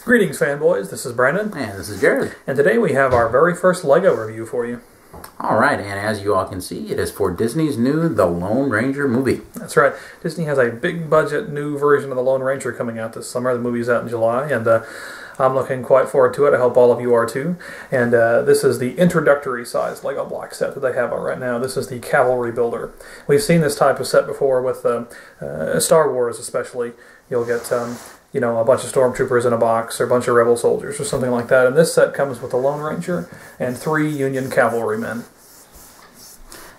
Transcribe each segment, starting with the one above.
Greetings, fanboys. This is Brandon. And this is Jared. And today we have our very first LEGO review for you. Alright, and as you all can see, it is for Disney's new The Lone Ranger movie. That's right. Disney has a big budget new version of The Lone Ranger coming out this summer. The movie's out in July, and I'm looking quite forward to it. I hope all of you are too. And this is the introductory size LEGO block set that they have out right now. This is the Cavalry Builder. We've seen this type of set before with Star Wars especially. You'll get you know, a bunch of stormtroopers in a box, or a bunch of rebel soldiers, or something like that. And this set comes with a Lone Ranger and 3 Union cavalrymen.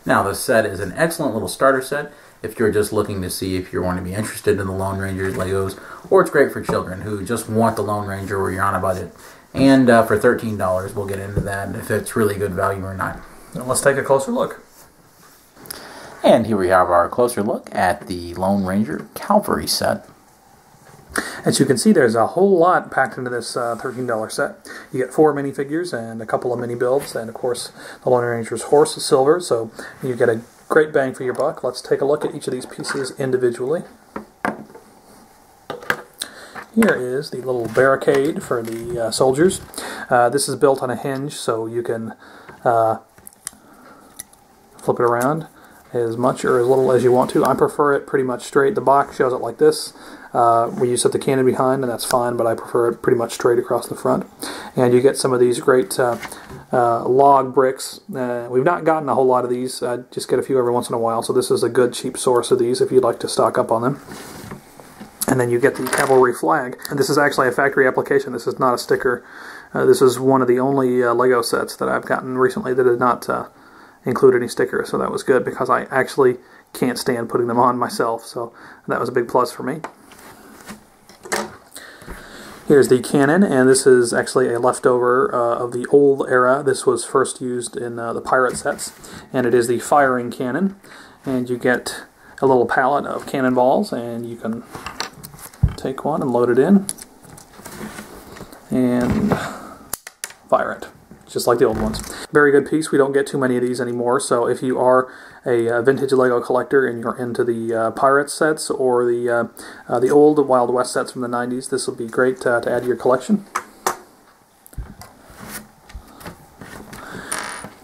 Now, this set is an excellent little starter set if you're just looking to see if you're going to be interested in the Lone Rangers Legos, or it's great for children who just want the Lone Ranger or you're on a budget. And for $13, we'll get into that, if it's really good value or not. Now let's take a closer look. And here we have our closer look at the Lone Ranger Cavalry set. As you can see, there's a whole lot packed into this $13 set. You get 4 minifigures and a couple of mini builds, and of course the Lone Ranger's horse is silver, so you get a great bang for your buck. Let's take a look at each of these pieces individually. Here is the little barricade for the soldiers. This is built on a hinge, so you can flip it around as much or as little as you want to. I prefer it pretty much straight. The box shows it like this, where you set the cannon behind, and that's fine, but I prefer it pretty much straight across the front. And you get some of these great log bricks. We've not gotten a whole lot of these. I just get a few every once in a while, so this is a good cheap source of these if you'd like to stock up on them. And then you get the cavalry flag. And this is actually a factory application. This is not a sticker. This is one of the only LEGO sets that I've gotten recently that did not include any stickers, so that was good because I actually can't stand putting them on myself, so that was a big plus for me. Here's the cannon, and this is actually a leftover of the old era. This was first used in the pirate sets, and it is the firing cannon. And you get a little pallet of cannonballs, and you can take one and load it in and fire it, just like the old ones. Very good piece. We don't get too many of these anymore, so if you are a vintage LEGO collector and you're into the pirate sets or the old Wild West sets from the 90s, this will be great to add to your collection.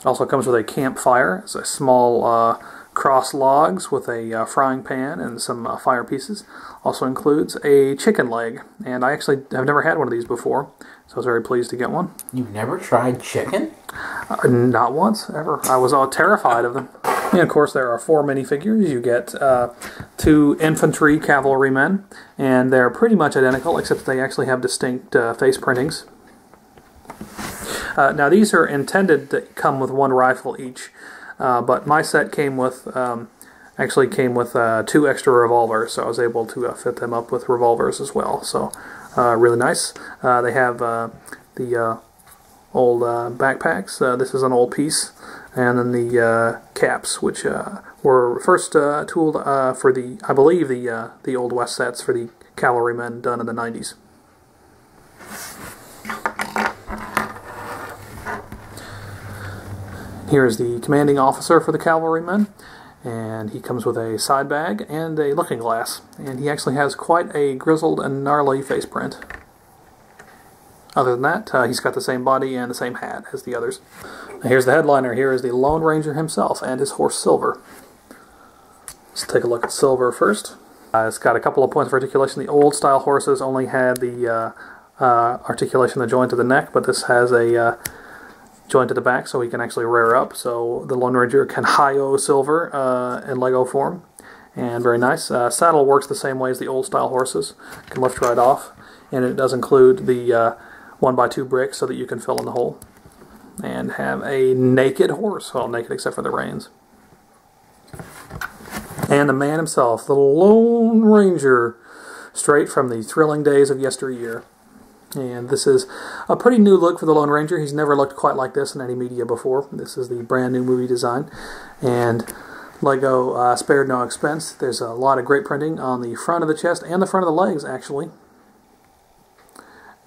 Also comes with a campfire. It's a small cross logs with a frying pan and some fire pieces. Also includes a chicken leg, and I actually have never had one of these before, so I was very pleased to get one. You've never tried chicken? Not once, ever. I was all terrified of them. And of course there are 4 minifigures. You get 2 infantry cavalrymen, and they're pretty much identical except they actually have distinct face printings. Now these are intended to come with 1 rifle each, but my set came with actually came with 2 extra revolvers, so I was able to fit them up with revolvers as well. So really nice. They have the old backpacks. This is an old piece, and then the caps, which were first tooled for the, I believe, the Old West sets for the cavalrymen done in the 90s. Here's the commanding officer for the cavalrymen, and he comes with a side bag and a looking glass, and he actually has quite a grizzled and gnarly face print. Other than that, he's got the same body and the same hat as the others. Now here's the headliner. Here is the Lone Ranger himself and his horse Silver. Let's take a look at Silver first. It's got a couple of points of articulation. The old style horses only had the articulation, the joint to the neck, but this has a joint to the back, so he can actually rear up. So the Lone Ranger can hi-yo Silver in LEGO form, and very nice. Saddle works the same way as the old style horses. Can lift right off, and it does include the 1x2 bricks so that you can fill in the hole and have a naked horse. Well, naked except for the reins. And the man himself, the Lone Ranger, straight from the thrilling days of yesteryear. And this is a pretty new look for the Lone Ranger. He's never looked quite like this in any media before. This is the brand new movie design. And LEGO spared no expense. There's a lot of great printing on the front of the chest and the front of the legs, actually.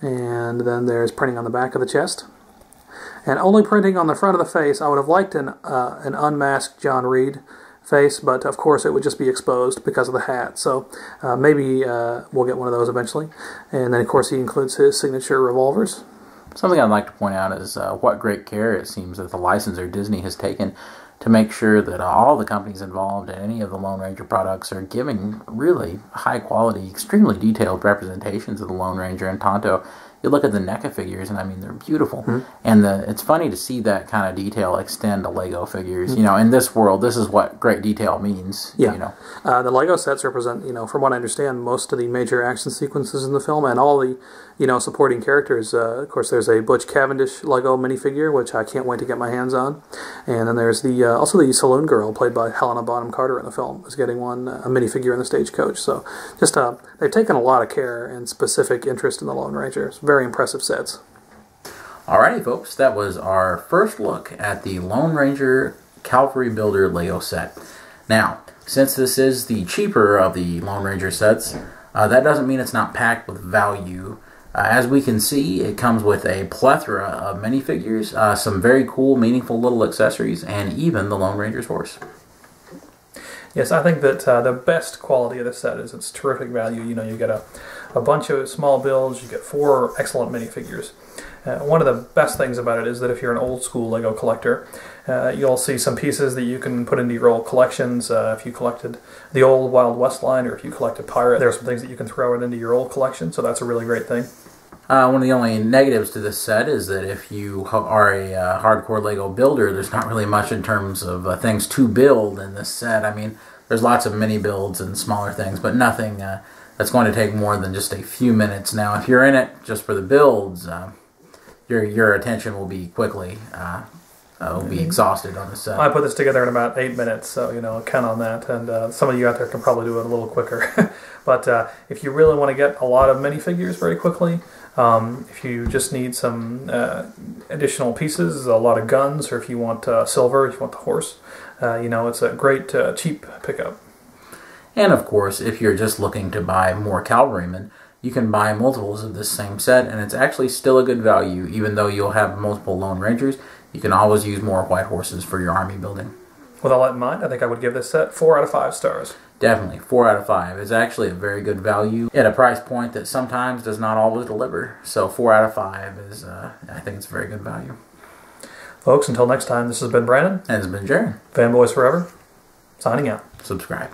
And then there's printing on the back of the chest. And only printing on the front of the face. I would have liked an unmasked John Reed face, but of course it would just be exposed because of the hat. So maybe we'll get one of those eventually. And then of course he includes his signature revolvers. Something I'd like to point out is what great care it seems that the licensor Disney has taken to make sure that all the companies involved in any of the Lone Ranger products are giving really high quality, extremely detailed representations of the Lone Ranger and Tonto. You look at the NECA figures, and I mean, they're beautiful. Mm-hmm. And it's funny to see that kind of detail extend to Lego figures. Mm-hmm. You know, in this world, this is what great detail means. Yeah. You know. The Lego sets represent, from what I understand, most of the major action sequences in the film and all the, supporting characters. Of course, there's a Butch Cavendish Lego minifigure, which I can't wait to get my hands on. And then there's also the Saloon Girl, played by Helena Bonham Carter in the film, is getting a minifigure in the Stagecoach. So just they've taken a lot of care and specific interest in the Lone Ranger. It's very impressive sets. Alrighty, folks, that was our first look at the Lone Ranger Cavalry Builder Lego set. Now, since this is the cheaper of the Lone Ranger sets, that doesn't mean it's not packed with value. As we can see, it comes with a plethora of minifigures, some very cool, meaningful little accessories, and even the Lone Ranger's horse. Yes, I think that the best quality of the set is its terrific value. You get a bunch of small builds, you get 4 excellent minifigures. One of the best things about it is that if you're an old school Lego collector, you'll see some pieces that you can put into your old collections. If you collected the old Wild West line, or if you collected Pirate, there are some things that you can throw it into your old collection, so that's a really great thing. One of the only negatives to this set is that if you are a hardcore Lego builder, there's not really much in terms of things to build in this set. I mean, there's lots of mini builds and smaller things, but nothing that's going to take more than just a few minutes. Now, if you're in it just for the builds, your attention will be quickly will be exhausted on the set. I put this together in about 8 minutes, so count on that. And some of you out there can probably do it a little quicker. But if you really want to get a lot of minifigures very quickly, if you just need some additional pieces, a lot of guns, or if you want silver, if you want the horse, it's a great cheap pickup. And of course, if you're just looking to buy more cavalrymen, you can buy multiples of this same set, and it's actually still a good value. Even though you'll have multiple Lone Rangers, you can always use more white horses for your army building. With all that in mind, I think I would give this set 4 out of 5 stars. Definitely, 4 out of 5 is actually a very good value at a price point that sometimes does not always deliver. So 4 out of 5 is, I think it's a very good value. Folks, until next time, this has been Brandon. And this has been Jerry. Fanboys Forever, signing out. Subscribe.